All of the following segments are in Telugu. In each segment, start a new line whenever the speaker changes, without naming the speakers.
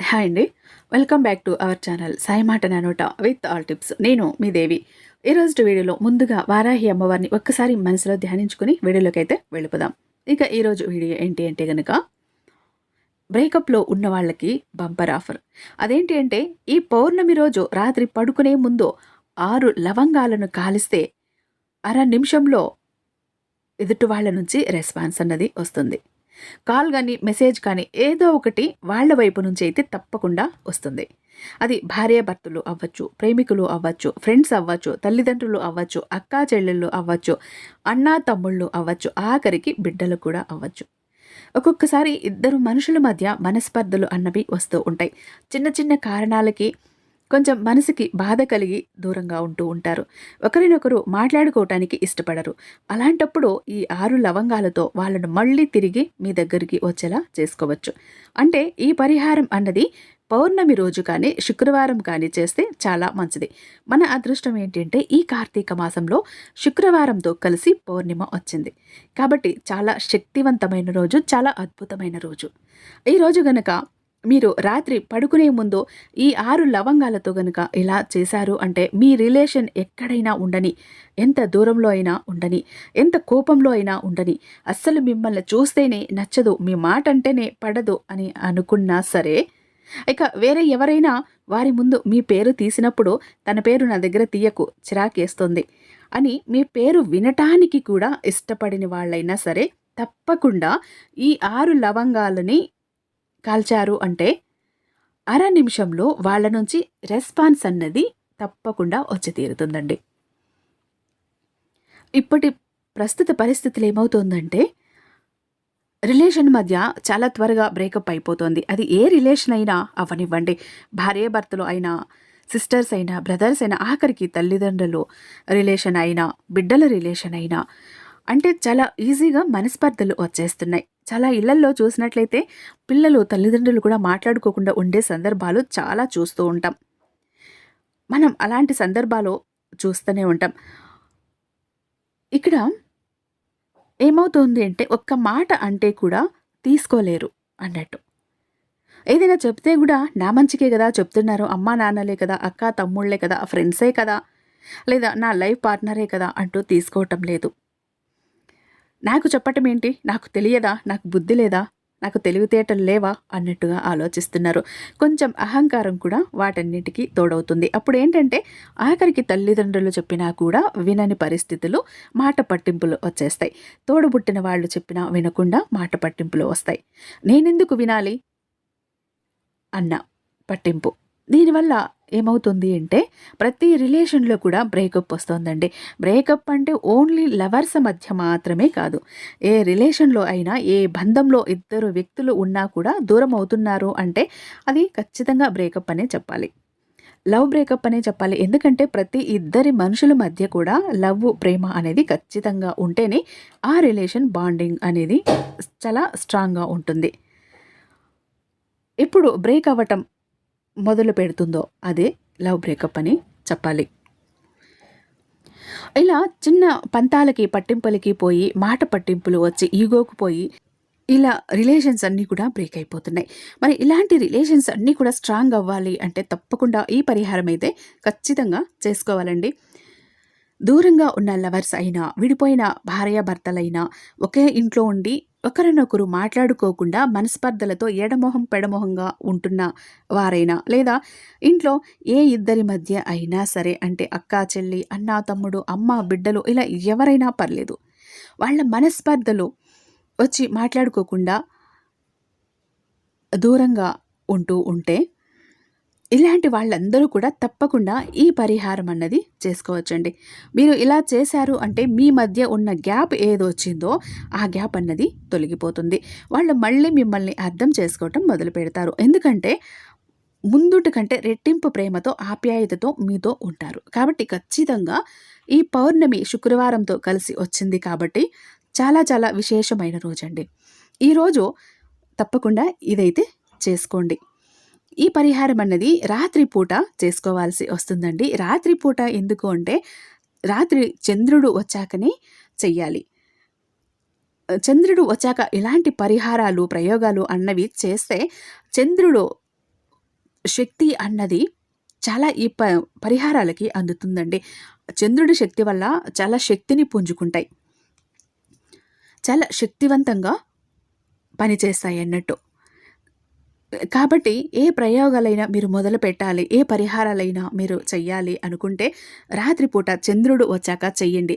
హాయ్ అండి. Welcome back to our channel Sai మాట నానోట విత్ ఆల్ టిప్స్. నేను మీ దేవి. ఈరోజు వీడియోలో ముందుగా వారాహి అమ్మవారిని ఒక్కసారి మనసులో ధ్యానించుకుని వీడియోలోకి అయితే వెళ్ళిపోదాం. ఇక ఈరోజు వీడియో ఏంటి అంటే గనక బ్రేకప్లో ఉన్న వాళ్ళకి బంపర్ ఆఫర్. అదేంటి అంటే ఈ పౌర్ణమి రోజు రాత్రి పడుకునే ముందు 6 లవంగాలను కాలిస్తే అర నిమిషంలో ఎదుటి వాళ్ళ నుంచి రెస్పాన్స్ అన్నది వస్తుంది. కాల్ కానీ మెసేజ్ కానీ ఏదో ఒకటి వాళ్ళ వైపు నుంచి అయితే తప్పకుండా వస్తుంది. అది భార్యాభర్తలు అవ్వచ్చు, ప్రేమికులు అవ్వచ్చు, ఫ్రెండ్స్ అవ్వచ్చు, తల్లిదండ్రులు అవ్వచ్చు, అక్కా చెల్లెళ్ళు అవ్వచ్చు, అన్నా తమ్ముళ్ళు అవ్వచ్చు, ఆఖరికి బిడ్డలు కూడా అవ్వచ్చు. ఒక్కొక్కసారి ఇద్దరు మనుషుల మధ్య మనస్పర్ధలు అన్నవి వస్తూ ఉంటాయి. చిన్న చిన్న కారణాలకి కొంచెం మనసుకి బాధ కలిగి దూరంగా ఉంటూ ఉంటారు. ఒకరినొకరు మాట్లాడుకోవటానికి ఇష్టపడరు. అలాంటప్పుడు ఈ 6 లవంగాలతో వాళ్ళను మళ్ళీ తిరిగి మీ దగ్గరికి వచ్చేలా చేసుకోవచ్చు. అంటే ఈ పరిహారం అన్నది పౌర్ణమి రోజు కానీ శుక్రవారం కానీ చేస్తే చాలా మంచిది. మన అదృష్టం ఏంటంటే ఈ కార్తీక మాసంలో శుక్రవారంతో కలిసి పౌర్ణిమ వచ్చింది. కాబట్టి చాలా శక్తివంతమైన రోజు, చాలా అద్భుతమైన రోజు. ఈ రోజు గనక మీరు రాత్రి పడుకునే ముందు ఈ 6 లవంగాలతో గనుక ఇలా చేశారు అంటే మీ రిలేషన్ ఎక్కడైనా ఉండని, ఎంత దూరంలో అయినా ఉండని, ఎంత కోపంలో అయినా ఉండని, అస్సలు మిమ్మల్ని చూస్తేనే నచ్చదు, మీ మాట అంటేనే పడదు అని అనుకున్నా సరే, ఇక వేరే ఎవరైనా వారి ముందు మీ పేరు తీసినప్పుడు తన పేరు నా దగ్గర తీయకు చిరాకేస్తుంది అని మీ పేరు వినటానికి కూడా ఇష్టపడిన వాళ్ళైనా సరే తప్పకుండా ఈ 6 లవంగాలని కాల్చారు అంటే అర నిమిషంలో వాళ్ళ నుంచి రెస్పాన్స్ అన్నది తప్పకుండా వచ్చి తీరుతుందండి. ఇప్పటి ప్రస్తుత పరిస్థితులు ఏమవుతుందంటే రిలేషన్ మధ్య చాలా త్వరగా బ్రేకప్ అయిపోతుంది. అది ఏ రిలేషన్ అయినా అవనివ్వండి, భార్యాభర్తలు అయినా, సిస్టర్స్ అయినా, బ్రదర్స్ అయినా, ఆఖరికి తల్లిదండ్రులు రిలేషన్ అయినా, బిడ్డల రిలేషన్ అయినా, అంటే చాలా ఈజీగా మనస్పర్ధలు వచ్చేస్తున్నాయి. చాలా ఇళ్లల్లో చూసినట్లయితే పిల్లలు తల్లిదండ్రులు కూడా మాట్లాడుకోకుండా ఉండే సందర్భాలు చాలా చూస్తూ ఉంటాం. మనం అలాంటి సందర్భాలు చూస్తూనే ఉంటాం. ఇక్కడ ఏమవుతుంది అంటే ఒక్క మాట అంటే కూడా తీసుకోలేరు అన్నట్టు. ఏదైనా చెప్తే కూడా నా మంచికే కదా చెప్తున్నారు, అమ్మా నాన్నలే కదా, అక్క తమ్ముళ్లే కదా, ఫ్రెండ్సే కదా, లేదా నా లైఫ్ పార్ట్నరే కదా అంటూ తీసుకోవటం లేదు. నాకు చెప్పటం ఏంటి, నాకు తెలియదా, నాకు బుద్ధి లేదా, నాకు తెలివితేటలు లేవా అన్నట్టుగా ఆలోచిస్తున్నారు. కొంచెం అహంకారం కూడా వాటన్నిటికీ తోడవుతుంది. అప్పుడు ఏంటంటే ఆఖరికి తల్లిదండ్రులు చెప్పినా కూడా వినని పరిస్థితులు, మాట పట్టింపులు వచ్చేస్తాయి. తోడుబుట్టిన వాళ్ళు చెప్పినా వినకుండా మాట పట్టింపులు వస్తాయి. నేనెందుకు వినాలి అన్న పట్టింపు. దీనివల్ల ఏమవుతుంది అంటే ప్రతి రిలేషన్లో కూడా బ్రేకప్ వస్తుందండి. బ్రేకప్ అంటే ఓన్లీ లవర్స్ మధ్య మాత్రమే కాదు, ఏ రిలేషన్లో అయినా, ఏ బంధంలో ఇద్దరు వ్యక్తులు ఉన్నా కూడా దూరం అవుతున్నారు అంటే అది ఖచ్చితంగా బ్రేకప్ అనే చెప్పాలి. లవ్ బ్రేకప్ అనే చెప్పాలి. ఎందుకంటే ప్రతి ఇద్దరి మనుషుల మధ్య కూడా లవ్, ప్రేమ అనేది ఖచ్చితంగా ఉంటేనే ఆ రిలేషన్ బాండింగ్ అనేది చాలా స్ట్రాంగ్గా ఉంటుంది. ఇప్పుడు బ్రేక్ అవ్వటం మొదలు పెడుతుందో అదే లవ్ బ్రేకప్ అని చెప్పాలి. ఇలా చిన్న పంతాలకి పట్టింపులకి పోయి మాట పట్టింపులు వచ్చి ఈగోకు పోయి ఇలా రిలేషన్స్ అన్నీ కూడా బ్రేక్ అయిపోతున్నాయి. మరి ఇలాంటి రిలేషన్స్ అన్నీ కూడా స్ట్రాంగ్ అవ్వాలి అంటే తప్పకుండా ఈ పరిహారం అయితే ఖచ్చితంగా చేసుకోవాలండి. దూరంగా ఉన్న లవర్స్ అయినా, విడిపోయిన భార్యాభర్తలైనా, ఒకే ఇంట్లో ఉండి ఒకరినొకరు మాట్లాడుకోకుండా మనస్పర్ధలతో ఎడమొహం పెడమొహంగా ఉంటున్న వారైనా, లేదా ఇంట్లో ఏ ఇద్దరి మధ్య అయినా సరే, అంటే అక్కా చెల్లి, అన్నా తమ్ముడు, అమ్మ బిడ్డలు, ఇలా ఎవరైనా పర్లేదు, వాళ్ళ మనస్పర్ధలు వచ్చి మాట్లాడుకోకుండా దూరంగా ఉంటూ ఉంటే ఇలాంటి వాళ్ళందరూ కూడా తప్పకుండా ఈ పరిహారం అన్నది చేసుకోవచ్చండి. మీరు ఇలా చేశారు అంటే మీ మధ్య ఉన్న గ్యాప్ ఏదొచ్చిందో ఆ గ్యాప్ అన్నది తొలగిపోతుంది. వాళ్ళు మళ్ళీ మిమ్మల్ని అర్థం చేసుకోవటం మొదలు పెడతారు. ఎందుకంటే ముందుటి కంటే రెట్టింపు ప్రేమతో, ఆప్యాయతతో మీతో ఉంటారు. కాబట్టి ఖచ్చితంగా ఈ పౌర్ణమి శుక్రవారంతో కలిసి వచ్చింది కాబట్టి చాలా చాలా విశేషమైన రోజండి. ఈరోజు తప్పకుండా ఇదైతే చేసుకోండి. ఈ పరిహారం అన్నది రాత్రి పూట చేసుకోవాల్సి వస్తుందండి. రాత్రి పూట ఎందుకు అంటే రాత్రి చంద్రుడు వచ్చాకనే చెయ్యాలి. చంద్రుడు వచ్చాక ఇలాంటి పరిహారాలు, ప్రయోగాలు అన్నవి చేస్తే చంద్రుడు శక్తి అన్నది చాలా ఈ పరిహారాలకి అందుతుందండి. చంద్రుడి శక్తి వల్ల చాలా శక్తిని పుంజుకుంటాయి. చాలా శక్తివంతంగా పనిచేస్తాయన్నట్టు. కాబట్టి ఏ ప్రయోగాలైనా మీరు మొదలుపెట్టాలి, ఏ పరిహారాలైనా మీరు చెయ్యాలి అనుకుంటే రాత్రిపూట చంద్రుడు వచ్చాక చెయ్యండి.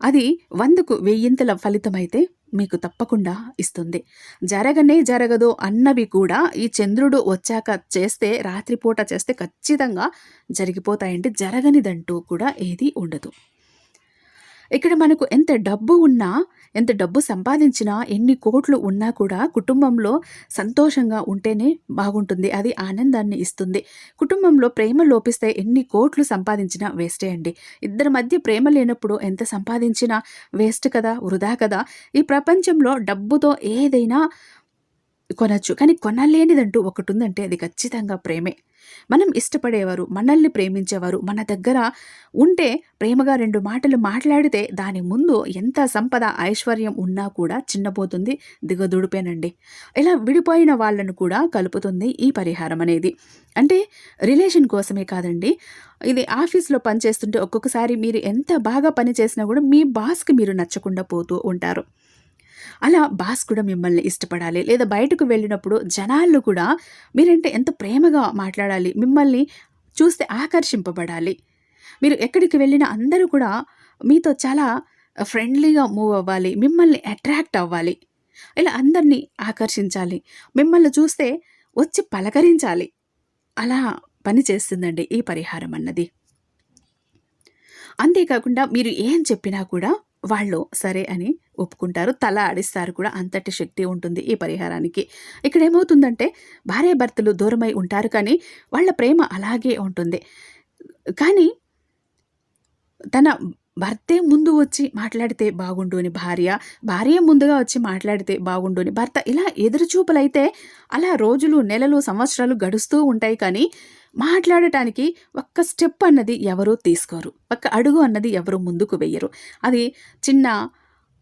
అది 100కు 1000 ఫలితమైతే మీకు తప్పకుండా ఇస్తుంది. జరగనే జరగదు అన్నవి కూడా ఈ చంద్రుడు వచ్చాక చేస్తే, రాత్రిపూట చేస్తే ఖచ్చితంగా జరిగిపోతాయండి. జరగనిదంటూ కూడా ఏది ఉండదు. ఇక్కడ మనకు ఎంత డబ్బు ఉన్నా, ఎంత డబ్బు సంపాదించినా, ఎన్ని కోట్లు ఉన్నా కూడా కుటుంబంలో సంతోషంగా ఉంటేనే బాగుంటుంది. అది ఆనందాన్ని ఇస్తుంది. కుటుంబంలో ప్రేమ లోపిస్తే ఎన్ని కోట్లు సంపాదించినా వేస్టే అండి. ఇద్దరి మధ్య ప్రేమ లేనప్పుడు ఎంత సంపాదించినా వేస్ట్ కదా, వృధా కదా. ఈ ప్రపంచంలో డబ్బుతో ఏదైనా కొనొచ్చు. కానీ కొనలేనిదంటూ ఒకటుందంటే అది ఖచ్చితంగా ప్రేమే. మనం ఇష్టపడేవారు, మనల్ని ప్రేమించేవారు మన దగ్గర ఉంటే, ప్రేమగా 2 మాటలు మాట్లాడితే దాని ముందు ఎంత సంపద, ఐశ్వర్యం ఉన్నా కూడా చిన్నపోతుంది, దిగదుడిపేనండి. ఇలా విడిపోయిన వాళ్ళను కూడా కలుపుతుంది ఈ పరిహారం అనేది. అంటే రిలేషన్ కోసమే కాదండి. ఇది ఆఫీస్‌లో పనిచేస్తుంటే ఒక్కొక్కసారి మీరు ఎంత బాగా పని చేసినా కూడా మీ బాస్‌కి మీరు నచ్చకుండా పోతూ ఉంటారు. అలా బాస్ కూడా మిమ్మల్ని ఇష్టపడాలి. లేదా బయటకు వెళ్ళినప్పుడు జనాలు కూడా మీరంటే ఎంత ప్రేమగా మాట్లాడాలి. మిమ్మల్ని చూస్తే ఆకర్షింపబడాలి. మీరు ఎక్కడికి వెళ్ళినా అందరూ కూడా మీతో చాలా ఫ్రెండ్లీగా మూవ్ అవ్వాలి. మిమ్మల్ని అట్రాక్ట్ అవ్వాలి. ఇలా అందరినీ ఆకర్షించాలి. మిమ్మల్ని చూస్తే వచ్చి పలకరించాలి. అలా పని చేస్తుందండి ఈ పరిహారం అన్నది. అంతేకాకుండా మీరు ఏం చెప్పినా కూడా వాళ్ళు సరే అని ఒప్పుకుంటారు. తల ఆడిస్తారు కూడా. అంతటి శక్తి ఉంటుంది ఈ పరిహారానికి. ఇక్కడేమవుతుందంటే భార్యాభర్తలు దూరమై ఉంటారు కానీ వాళ్ళ ప్రేమ అలాగే ఉంటుంది. కానీ తన భర్తే ముందు వచ్చి మాట్లాడితే బాగుండు అని భార్య ముందుగా వచ్చి మాట్లాడితే బాగుండు అని భర్త, ఇలా ఎదురుచూపులైతే అలా రోజులు, నెలలు, సంవత్సరాలు గడుస్తూ ఉంటాయి. కానీ మాట్లాడటానికి ఒక్క స్టెప్ అన్నది ఎవరూ తీసుకోరు. ఒక్క అడుగు అన్నది ఎవరు ముందుకు వెయ్యరు. అది చిన్న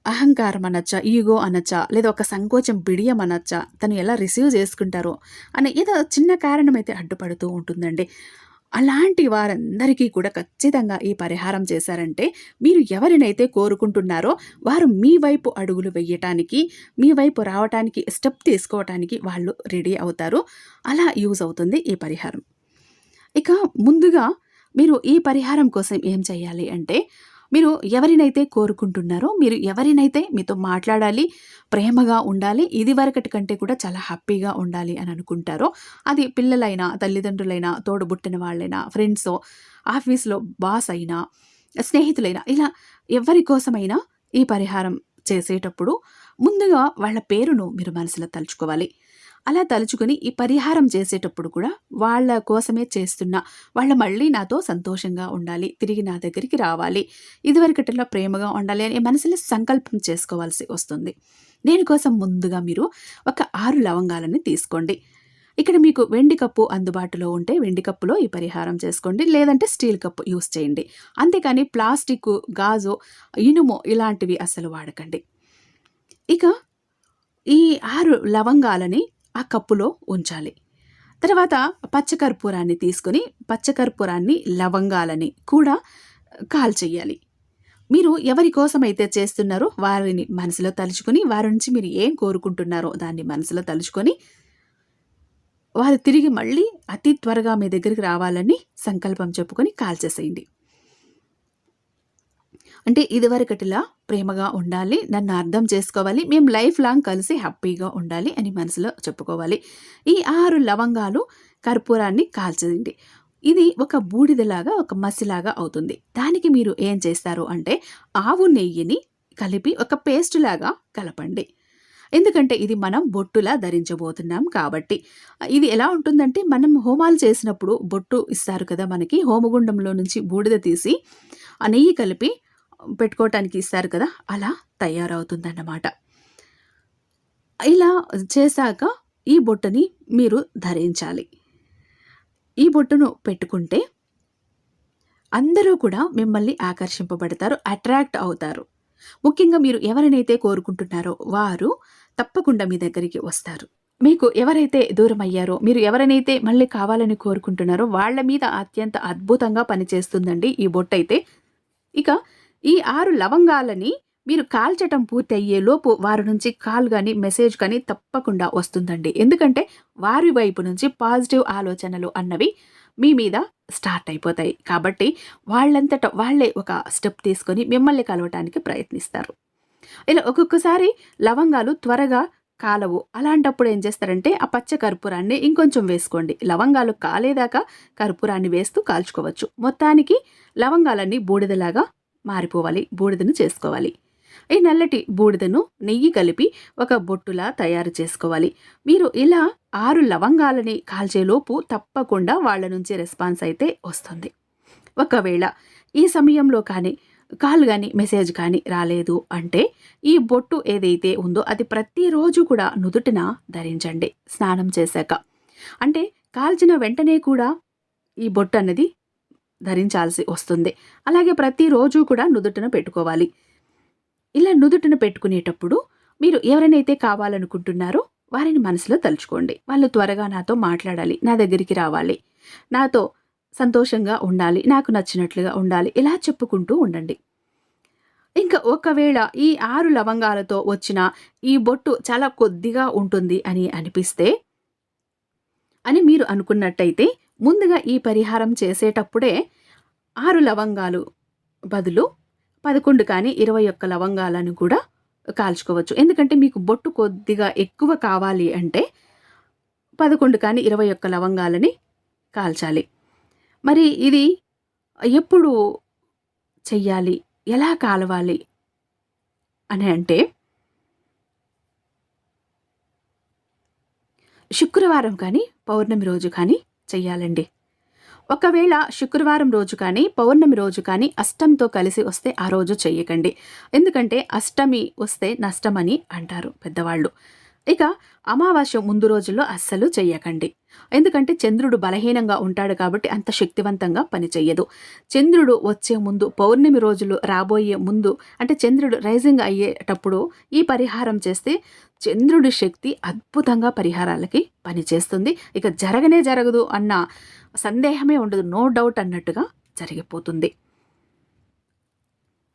అహంకారం అనొచ్చా, ఈగో అనొచ్చా, లేదా ఒక సంకోచం, బిడియం అనొచ్చా, తను ఎలా రిసీవ్ చేసుకుంటారో అని ఏదో చిన్న కారణమైతే అడ్డుపడుతూ ఉంటుందండి. అలాంటి వారందరికీ కూడా ఖచ్చితంగా ఈ పరిహారం చేశారంటే, మీరు ఎవరినైతే కోరుకుంటున్నారో వారు మీ వైపు అడుగులు వెయ్యటానికి, మీ వైపు రావటానికి, స్టెప్ తీసుకోవటానికి వాళ్ళు రెడీ అవుతారు. అలా యూజ్ అవుతుంది ఈ పరిహారం. ఇక ముందుగా మీరు ఈ పరిహారం కోసం ఏం చేయాలి అంటే, మీరు ఎవరినైతే కోరుకుంటున్నారో, మీరు ఎవరినైతే మీతో మాట్లాడాలి, ప్రేమగా ఉండాలి, ఇదివరకటి కంటే కూడా చాలా హ్యాపీగా ఉండాలి అని అనుకుంటారో, అది పిల్లలైనా, తల్లిదండ్రులైనా, తోడబుట్టిన వాళ్ళైనా, ఫ్రెండ్సో, ఆఫీస్‌లో బాస్ అయినా, స్నేహితులైనా, ఇలా ఎవరి కోసమైనా ఈ పరిహారం చేసేటప్పుడు ముందుగా వాళ్ళ పేరును మీరు మనసులో తలుచుకోవాలి. అలా తలుచుకొని ఈ పరిహారం చేసేటప్పుడు కూడా వాళ్ళ కోసమే చేస్తున్నా, వాళ్ళు మళ్ళీ నాతో సంతోషంగా ఉండాలి, తిరిగి నా దగ్గరికి రావాలి, ఇదివరకటిలా ప్రేమగా ఉండాలి అని మనసులో సంకల్పం చేసుకోవాల్సి వస్తుంది. దీనికోసం ముందుగా మీరు ఒక 6 లవంగాలని తీసుకోండి. ఇక్కడ మీకు వెండి కప్పు అందుబాటులో ఉంటే వెండి కప్పులో ఈ పరిహారం చేసుకోండి. లేదంటే స్టీల్ కప్పు యూస్ చేయండి. అంతేకాని ప్లాస్టిక్, గాజు, ఇనుము ఇలాంటివి అస్సలు వాడకండి. ఇక ఈ 6 లవంగాలని ఆ కప్పులో ఉంచాలి. తర్వాత పచ్చకర్పూరాన్ని తీసుకొని, పచ్చకర్పూరాన్ని, లవంగాలని కూడా కాల్చెయ్యాలి. మీరు ఎవరి కోసమైతే చేస్తున్నారో వారిని మనసులో తలుచుకొని, వారి నుంచి మీరు ఏం కోరుకుంటున్నారో దాన్ని మనసులో తలుచుకొని, వారు తిరిగి మళ్ళీ అతి త్వరగా మీ దగ్గరికి రావాలని సంకల్పం చెప్పుకొని కాల్చేసేయండి. అంటే ఇదివరకటిలా ప్రేమగా ఉండాలి, నన్ను అర్థం చేసుకోవాలి, మేము లైఫ్ లాంగ్ కలిసి హ్యాపీగా ఉండాలి అని మనసులో చెప్పుకోవాలి. ఈ 6 లవంగాలు, కర్పూరాన్ని కాల్చండి. ఇది ఒక బూడిదలాగా, ఒక మసిలాగా అవుతుంది. దానికి మీరు ఏం చేస్తారు అంటే, ఆవు నెయ్యిని కలిపి ఒక పేస్ట్ లాగా కలపండి. ఎందుకంటే ఇది మనం బొట్టులా ధరించబోతున్నాం కాబట్టి. ఇది ఎలా ఉంటుందంటే, మనం హోమాలు చేసినప్పుడు బొట్టు ఇస్తారు కదా మనకి, హోమగుండంలో నుంచి బూడిద తీసి ఆ నెయ్యి కలిపి పెట్టుకోవటానికి ఇస్తారు కదా, అలా తయారవుతుందన్నమాట. ఇలా చేశాక ఈ బొట్టుని మీరు ధరించాలి. ఈ బొట్టును పెట్టుకుంటే అందరూ కూడా మిమ్మల్ని ఆకర్షింపబడతారు, అట్రాక్ట్ అవుతారు. ముఖ్యంగా మీరు ఎవరినైతే కోరుకుంటున్నారో వారు తప్పకుండా మీ దగ్గరికి వస్తారు. మీకు ఎవరైతే దూరమయ్యారో, మీరు ఎవరినైతే మళ్ళీ కావాలని కోరుకుంటున్నారో వాళ్ళ మీద అత్యంత అద్భుతంగా పనిచేస్తుందండి ఈ బొట్టయితే. ఇక ఈ 6 లవంగాలని మీరు కాల్చటం పూర్తయ్యేలోపు వారి నుంచి కాల్ గాని, మెసేజ్ కానీ తప్పకుండా వస్తుందండి. ఎందుకంటే వారి వైపు నుంచి పాజిటివ్ ఆలోచనలు అన్నవి మీ మీద స్టార్ట్ అయిపోతాయి. కాబట్టి వాళ్ళంతట వాళ్ళే ఒక స్టెప్ తీసుకొని మిమ్మల్ని కలవటానికి ప్రయత్నిస్తారు. ఇలా ఒక్కొక్కసారి లవంగాలు త్వరగా కాలవు. అలాంటప్పుడు ఏం చేస్తారంటే ఆ పచ్చ కర్పూరాన్ని ఇంకొంచెం వేసుకోండి. లవంగాలు కాలేదాకా కర్పూరాన్ని వేస్తూ కాల్చుకోవచ్చు. మొత్తానికి లవంగాలన్నీ బూడిదలాగా మారిపోవాలి. బూడిదను చేసుకోవాలి. ఈ నల్లటి బూడిదను నెయ్యి కలిపి ఒక బొట్టులా తయారు చేసుకోవాలి. మీరు ఇలా 6 లవంగాలని కాల్చేలోపు తప్పకుండా వాళ్ళ నుంచి రెస్పాన్స్ అయితే వస్తుంది. ఒకవేళ ఈ సమయంలో కానీ కాల్ గాని, మెసేజ్ కానీ రాలేదు అంటే ఈ బొట్టు ఏదైతే ఉందో అది ప్రతిరోజు కూడా నుదుటిన ధరించండి స్నానం చేశాక. అంటే కాల్చిన వెంటనే కూడా ఈ బొట్టు అన్నది ధరించాల్సి వస్తుంది. అలాగే ప్రతిరోజు కూడా నుదుటిన పెట్టుకోవాలి. ఇలా నుదుటిన పెట్టుకునేటప్పుడు మీరు ఎవరినైతే కావాలనుకుంటున్నారో వారిని మనసులో తలుచుకోండి. వాళ్ళు త్వరగా నాతో మాట్లాడాలి, నా దగ్గరికి రావాలి, నాతో సంతోషంగా ఉండాలి, నాకు నచ్చినట్లుగా ఉండాలి, ఇలా చెప్పుకుంటూ ఉండండి. ఇంకా ఒకవేళ ఈ 6 లవంగాలతో వచ్చిన ఈ బొట్టు చాలా కొద్దిగా ఉంటుంది అని అనిపిస్తే అని మీరు అనుకున్నట్టయితే ముందుగా ఈ పరిహారం చేసేటప్పుడే 6 లవంగాలు బదులు 11 కానీ 21 లవంగాలను కూడా కాల్చుకోవచ్చు. ఎందుకంటే మీకు బొట్టు కొద్దిగా ఎక్కువ కావాలి అంటే 11 కానీ 21 లవంగాలని కాల్చాలి. మరి ఇది ఎప్పుడు చెయ్యాలి, ఎలా కాలవాలి అని అంటే శుక్రవారం కానీ పౌర్ణమి రోజు కానీ చెయ్యాలండి. ఒకవేళ శుక్రవారం రోజు కానీ పౌర్ణమి రోజు కానీ అష్టమితో కలిసి వస్తే ఆ రోజు చెయ్యకండి. ఎందుకంటే అష్టమి వస్తే నష్టమని అంటారు పెద్దవాళ్ళు. ఇక అమావాస్య ముందు రోజుల్లో అస్సలు చెయ్యకండి. ఎందుకంటే చంద్రుడు బలహీనంగా ఉంటాడు కాబట్టి అంత శక్తివంతంగా పనిచెయ్యదు. చంద్రుడు వచ్చే ముందు పౌర్ణమి రోజులు రాబోయే ముందు అంటే చంద్రుడు రైజింగ్ అయ్యేటప్పుడు ఈ పరిహారం చేస్తే చంద్రుడి శక్తి అద్భుతంగా పరిహారాలకి పనిచేస్తుంది. ఇక జరగనే జరగదు అన్న సందేహమే ఉండదు, నో డౌట్ అన్నట్టుగా జరిగిపోతుంది.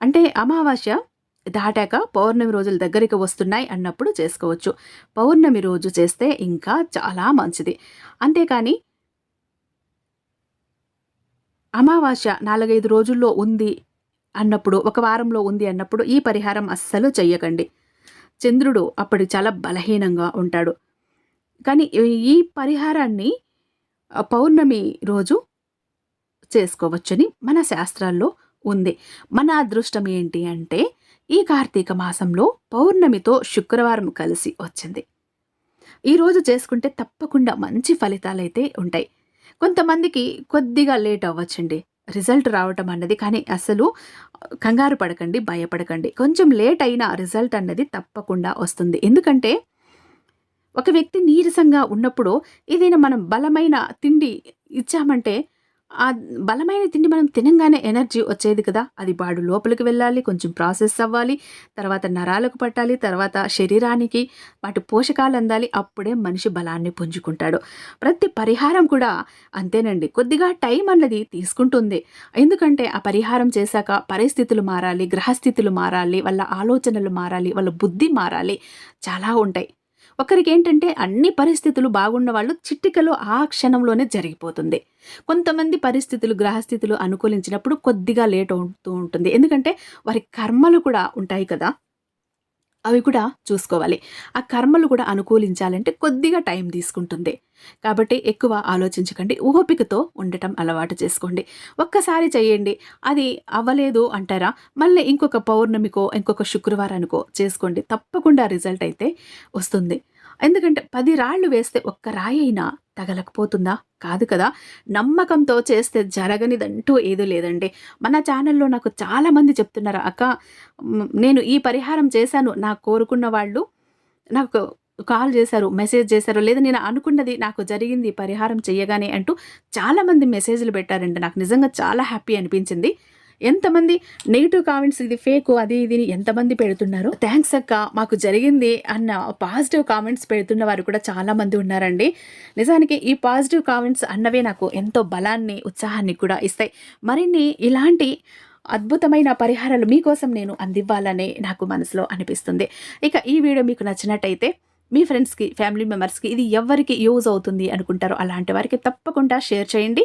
అంటే అమావాస్య దాటాక పౌర్ణమి రోజులు దగ్గరికి వస్తున్నాయి అన్నప్పుడు చేసుకోవచ్చు. పౌర్ణమి రోజు చేస్తే ఇంకా చాలా మంచిది. అంతేకాని అమావాస్య 4-5 రోజుల్లో ఉంది అన్నప్పుడు, ఒక వారంలో ఉంది అన్నప్పుడు ఈ పరిహారం అస్సలు చెయ్యకండి. చంద్రుడు అప్పుడు చాలా బలహీనంగా ఉంటాడు. కానీ ఈ పరిహారాన్ని పౌర్ణమి రోజు చేసుకోవచ్చని మన శాస్త్రాల్లో ఉంది. మన అదృష్టం ఏంటి అంటే ఈ కార్తీక మాసంలో పౌర్ణమితో శుక్రవారం కలిసి వచ్చింది. ఈరోజు చేసుకుంటే తప్పకుండా మంచి ఫలితాలైతే ఉంటాయి. కొంతమందికి కొద్దిగా లేట్ అవ్వచ్చండి రిజల్ట్ రావటం అన్నది. కానీ అసలు కంగారు పడకండి, భయపడకండి. కొంచెం లేట్ అయినా రిజల్ట్ అన్నది తప్పకుండా వస్తుంది. ఎందుకంటే ఒక వ్యక్తి నీరసంగా ఉన్నప్పుడు ఏదైనా మనం బలమైన తిండి ఇచ్చామంటే ఆ బలమైన తిండి మనం తినంగానే ఎనర్జీ వచ్చేది కదా, అది బాడు లోపలికి వెళ్ళాలి, కొంచెం ప్రాసెస్ అవ్వాలి, తర్వాత నరాలకు పట్టాలి, తర్వాత శరీరానికి వాటి పోషకాలు అందాలి, అప్పుడే మనిషి బలాన్ని పుంజుకుంటాడు. ప్రతి పరిహారం కూడా అంతేనండి, కొద్దిగా టైం అన్నది తీసుకుంటుంది. ఎందుకంటే ఆ పరిహారం చేశాక పరిస్థితులు మారాలి, గ్రహస్థితులు మారాలి, వాళ్ళ ఆలోచనలు మారాలి, వాళ్ళ బుద్ధి మారాలి, చాలా ఉంటాయి. ఒకరికి ఏంటంటే అన్ని పరిస్థితులు బాగున్న వాళ్ళు చిటికలో ఆ క్షణంలోనే జరిగిపోతుంది. కొంతమంది పరిస్థితులు గ్రహస్థితులు అనుకూలించినప్పుడు కొద్దిగా లేట్ అవుతూ ఉంటుంది. ఎందుకంటే వారి కర్మలు కూడా ఉంటాయి కదా, అవి కూడా చూసుకోవాలి. ఆ కర్మలు కూడా అనుకూలించాలంటే కొద్దిగా టైం తీసుకుంటుంది. కాబట్టి ఎక్కువ ఆలోచించకండి, ఓపికతో ఉండటం అలవాటు చేసుకోండి. ఒక్కసారి చేయండి, అది అవ్వలేదు అంటారా, మళ్ళీ ఇంకొక పౌర్ణమికో ఇంకొక శుక్రవారానికో చేసుకోండి, తప్పకుండా రిజల్ట్ అయితే వస్తుంది. ఎందుకంటే 10 రాళ్ళు వేస్తే ఒక్క రాయి అయినా తగలకపోతుందా? కాదు కదా. నమ్మకంతో చేస్తే జరగనిదంటూ ఏదీ లేదండి. మన ఛానల్లో నాకు చాలామంది చెప్తున్నారు, అక్క నేను ఈ పరిహారం చేశాను, నాకు కోరుకున్న వాళ్ళు నాకు కాల్ చేశారు, మెసేజ్ చేశారు, లేదా నేను అనుకున్నది నాకు జరిగింది పరిహారం చేయగానే అంటూ చాలామంది మెసేజ్లు పెట్టారండి. నాకు నిజంగా చాలా హ్యాపీ అనిపించింది. ఎంతమంది నెగిటివ్ కామెంట్స్ ఇది ఫేక్ అది ఇది ఎంతమంది పెడుతున్నారు. థ్యాంక్స్ అక్క మాకు జరిగింది అన్న పాజిటివ్ కామెంట్స్ పెడుతున్న వారు కూడా చాలా మంది ఉన్నారండి. నిజానికి ఈ పాజిటివ్ కామెంట్స్ అన్నవే నాకు ఎంతో బలాన్ని ఉత్సాహాన్ని కూడా ఇస్తాయి. మరిన్ని ఇలాంటి అద్భుతమైన పరిహారాలు మీకోసం నేను అందివ్వాలనే నాకు మనసులో అనిపిస్తుంది. ఇక ఈ వీడియో మీకు నచ్చినట్టయితే మీ ఫ్రెండ్స్కి ఫ్యామిలీ మెంబర్స్కి ఇది ఎవరికి యూజ్ అవుతుంది అనుకుంటారో అలాంటి వారికి తప్పకుండా షేర్ చేయండి.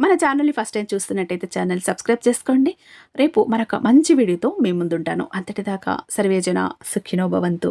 మన ఛానల్ని ఫస్ట్ టైం చూస్తున్నట్టయితే ఛానల్ సబ్స్క్రైబ్ చేసుకోండి. రేపు మరొక మంచి వీడియోతో మీ ముందుంటాను. అంతటిదాకా సర్వేజన సుఖినో భవంతు.